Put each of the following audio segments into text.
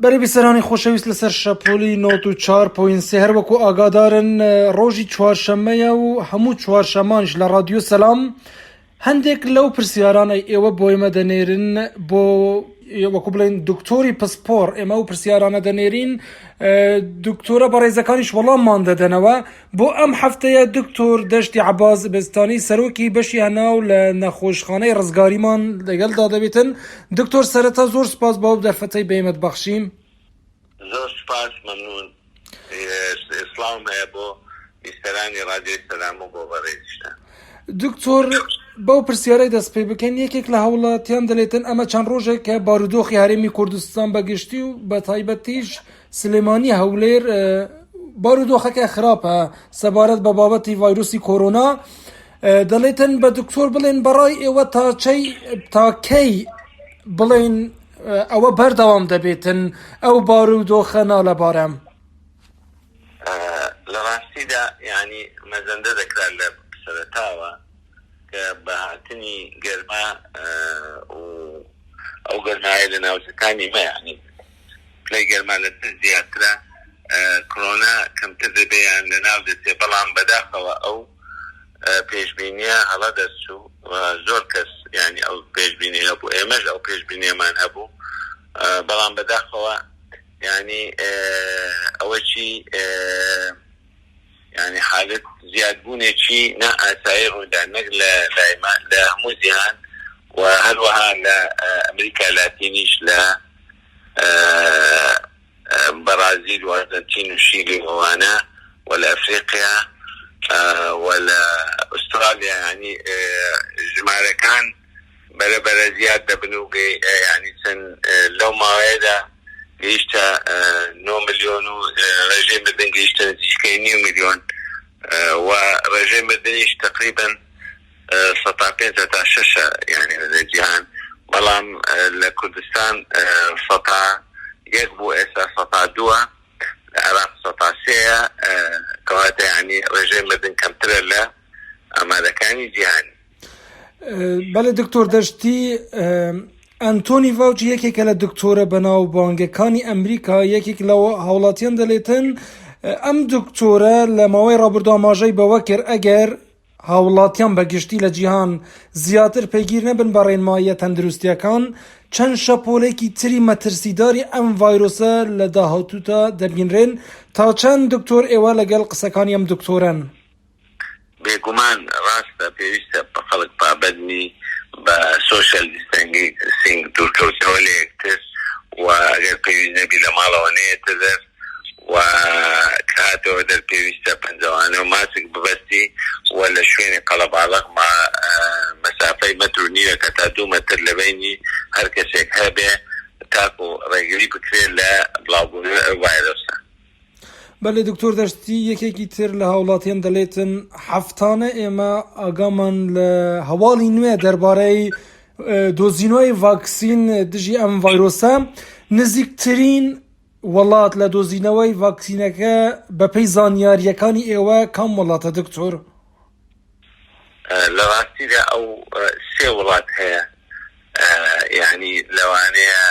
بەری بیسەرانی خۆشەویست لەسەر شەپۆلی 94.3 هەر وەکو ئاگادارن ڕۆژی چوارشەممەیە و هەموو چوارشەمانش لە رادیۆ سەلام هەندێک لەو پرسیارانە ئێوە بۆ ئێمە دەنێرن بۆ وەکو بڵێن دکتۆری پسپۆر ئێمە و پرسیارانە دەنێرین دکتۆرە بەڕێزەکانیش وەڵاممان دەدەنەوە بۆ ئەم هەفتەیە دکتۆر دەشتی عەباس بێستانی سەرۆکی بەشی هەناو لە نەخۆشخانەی ڕزگاریمان لەگەڵدا دەبێتن. دکتۆر سەرەتا زۆر سپاس بۆ ئەو دەرفەتەی بەئێمەت بەخشیم. زۆر سپاس مەمنون. ئیسلام هەیە بۆ بیستەرانی رادیۆی سەلام و بۆ بەڕێزیشتان. دکتۆر بەو پرسیارەی دەست پێ بکەن یەکێک لە هەوڵاتیان دەڵێتن ئەمە چەند ڕۆژێک کە بارودۆخی هەرێمی کوردستان بەگشتی و بە تایبەتیش سلێمانی هەولێر بارودۆخەکە خراپە سەبارەت بە بابەتی ڤایرۆسی کۆرۆنا. دەڵێتن بە دکتۆر بڵێن بەڕای ئێوە تا کەی بڵێن ئەوە بەردەوام دەبێتن ئەو بارودۆخە نالەبارەم؟ لە ڕاستیدا یعنی مەزەندە دەکرا لە سەرەتاوە کە بە هاتنی گەرما و ئەو گەرمایە لە ناوچەکانی مە یعنی پلەی گەرما لەسەر زیاترە کۆرۆنا کەمتر دەبێیان لە ناو دەچێ، بەڵام بەداخەوە ئەو پێشبینیە هەڵە دەچوو زۆر کەس یعنی ئەو پێشبینی هەبوو، ئێمەش ئەو پێشبینیەمان هەبوو، بەڵام بەداخەوە یعنی ئەوە چی يعني حالة زياد بونيتشي نا أساير ودانك لا هەموو جیهان و هەروەها لە ئەمریکا لاتینیش لە برازيل وأرجنتين وشيلي وغانا ولا أفريقيا ولا أستراليا يعني جماعة كان بلا زياد دبنوغي يعني سن لو ما هذا جيشتا 9 مليون ورجيم مدن جيشتا نزيشكي 9 مليون ورجيم مدنيش تقريبا 17 يعني هذا الجهان، بلام لكردستان سطع يقبو إسا سطع دوا، العراق سطع سيا كواتا يعني رجيم مدن كمترلا أمريكاني جهاني. بله دکتۆر دەشتی ئەنتۆنی ڤاوچی یەکێکە لە دکتۆرە بەناوبانگەکانی ئەمریکا، یەکێک لە هەوڵاتیان دەڵێتن ئەم دکتۆرە لە ماوەی ڕابردووە ئاماژەی بەوە کرد ئەگەر هاوڵاتیان بەگشتی لە جیهان زیاتر پەیگیر نەبن بە ڕێنماییە تەندروستیەکان چەند شەپۆلێکی تری مەترسیداری ئەم ڤایرۆسە لە داهاتوودا دەبینرێن. تا چەند دکتۆر ئێوە لەگەڵ قسەکانی ئەم دکتۆرن؟ بێگومان ڕاستە پێویستە بە خەڵک پابەندی بە سۆشیال دیستەنسینگ دوورکەوتنەوە لە یەکتر و ئەگەر پێویست نەبی لە ماڵەوە نێتە دەر و کاتەوە دەرپێویستە پەنجەوانە و ماسک ببەستی و لە شوێنی قەڵەباڵغ مەسافەی مەتر و نیوە کە تا 2 مەتر لە بینی هەر کەسێک هەبێ تاکو ڕێگری بکرێت لە بڵاوبوونەوەی ئەو ڤایرۆسە. بەڵێ دکتۆر دەشتی یەکێکی تر لە هاوڵاتیان دەڵێتن هەفتانە ئێمە ئاگامان لە هەواڵی نوێ دەربارەی دۆزینەوەی ڤاکسین دژی ئەم ڤایرۆسە، نزیکترین وڵات لە دۆزینەوەی ڤاکسینەکە بەپێی زانیاریەکانی ئێوە کام وڵاتە دکتۆر؟ لە ڕاستیدا ئەو 3 وڵات هەیە، یعنی لەوانەیە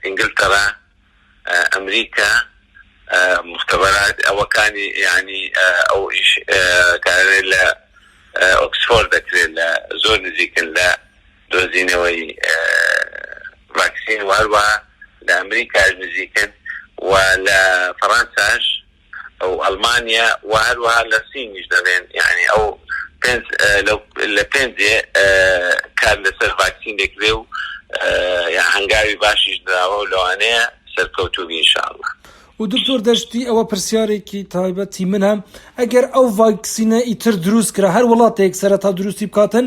ئینگلتەرا، ئەمریکا، مختبرات ئەوەکانی یعنی ئەو کارێ لە ئۆکسفۆرد دەکرێت لە زۆر نزیکن لە دۆزینەوەی ڤاکسین و هەروەها لە ئەمریکاش نزیکن و لە فەڕەنساش ئەو ئەڵمانیا و هەروەها لە سینیش دەبێن، یعنی ئەو لە پێنجێ کار لەسەر ڤاکسین دەکرێ و هەنگاوی باشیش دراوە و لەوانەیە سەرکەوتوبی ئینشاءالله. و دکتۆر دەشتی ئەوە پرسیارێکی تایبەتی منە، ئەگەر ئەو ڤاکسینە ئیتر دروست کرا هەر وڵاتێک سەرەتا دروستی بکاتن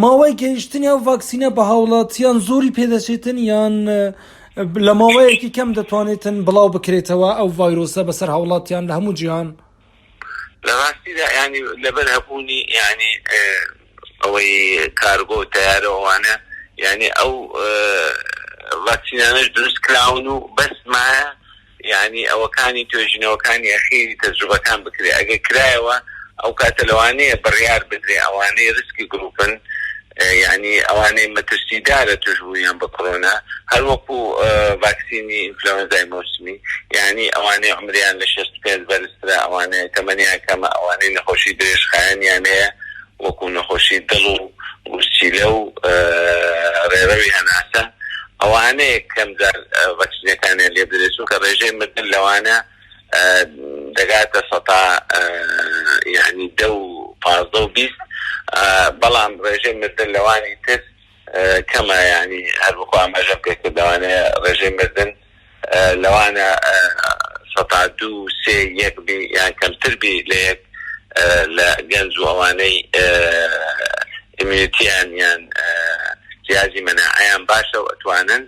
ماوەی گەیشتنی ئەو ڤاکسینە بە هاوڵاتیان زۆری پێدەچێتن یان لە ماوەیەکی کەم دەتوانێتن بڵاو بکرێتەوە ئەو ڤایرۆسە بەسەر هاوڵاتیان لە هەموو جیهان؟ لە ڕاستیدا ینی لەبەر هەبوونی ینی ئەوەی کارگۆ تیارەوانە ینی ئەو ڤاکسینانەش دروست کراون و بەسمایە يعني ئەوەکانی توێژینەوەکانی ئەخیری تەجروبەکان بکرێ، ئەگەر کرایەوە ئەو کاتە لەوانەیە بڕیار بدرێ ئەوانەی ریسکی گروپن يعني اواني مترسي دارة تجويان بكورونا هل وكو فاكسيني انفلونزا موسمي يعني اواني عمريان لشست بيز برسترا اواني تمانية كما اواني نخوشي دريش خيان يعني وكو نخوشي دلو وستيلو ريروي هناسا اواني كم دار فاكسيني كان اللي يبدلسو كالرجيم مدن لوانا دقات سطع يعني دو فازدو بيست بلام رجيم مردن لواني تس كما يعني هالبقوة ما جبك كدواني رجيم مردن لوانا سطع دو سي يكبي يعني كم تربي ليك لجنزو اواني اميوتيان يعني جهازي مناعيان باشا واتوانا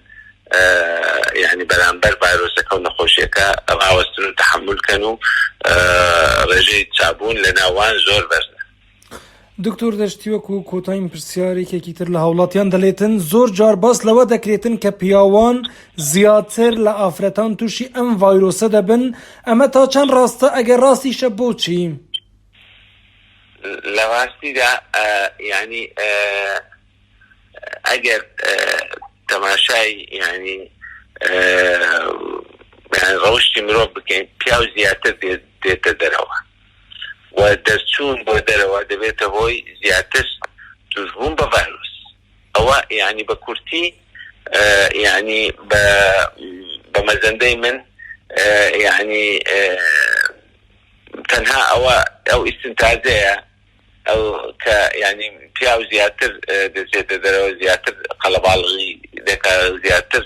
يعني بلانبر فيروسا كون خوشيكا راوستنو تحمل كانوا رجي تشابون لناوان زور بزن دکتۆر دەشتیوەکو کۆتاییم پرسیارێکێکی تر لە هاوڵاتیان دەڵێتن زۆر جار باس لەوە دەکرێتن کە پیاوان زیاتر لە ئافرەتان تووشی ئەم ڤایرۆسە دەبن ئەمە تا چەند ڕاستە ئەگەر ڕاستیشە بۆچی؟ لە ڕاستیدا یعنی ئەگەر تەماشای یعنی ڕەوشتی مرۆڤ بکەین پیاو زیاتر دێتە دەرەوە و دەرچوون بۆ دەرەوە دەبێتە هۆی زیاتر توشبوون بە ڤایرۆس ئەوە یعنی بە کورتی یعنی بە مەزەندەی من یعنی تەنها ئەو ئیستنتازەیە ئەو کە یعنی پیاو زیاتر دەچێتە دەرەوە زیاتر قەڵەباڵغی دەکات زیاتر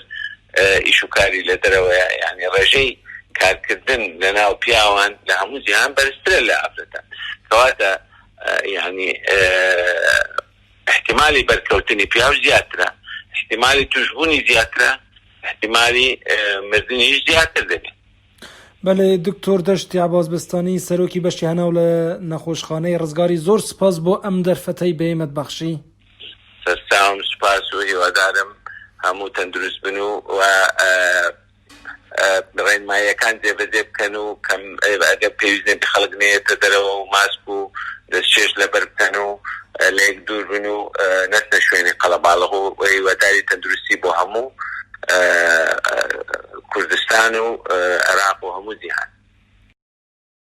ئیشوکاری لە دەرەوەیە یعنی ڕێژەی کارکردن لەناو پیاوان لە هەموو جیهان بەرزترە لە ئافرەتان کەواتە یعنی احتیمالی بەرکەوتنی پیاو زیاترە احتیمالی توشبوونی زیاترە احتیمالی مردنیش زیاتر دەبێت. بەڵێ دکتۆر دەشتی عباسبستانی سەرۆکی بەشی هەناو لە نەخۆشخانەی ڕزگاری زۆر سپاس بۆ ئەم دەرفەتەی بەیمەت بەخشی. سەرساوم سپاس و هیوادارم هەموو تەندروست بن و ڕێنماییەکان جێبەجێ بکەن و کەم ئەگەر پێویستێکی خەڵک نێتە دەرەوە و ماسک و دەستچێش لەبەر بکەن و لە یەک دوور بن و نەچنە شوێنی قەڵەباڵغ و هیواداری تەندروستی بۆ هەموو کوردستان و عێراق و هەموو جیهان.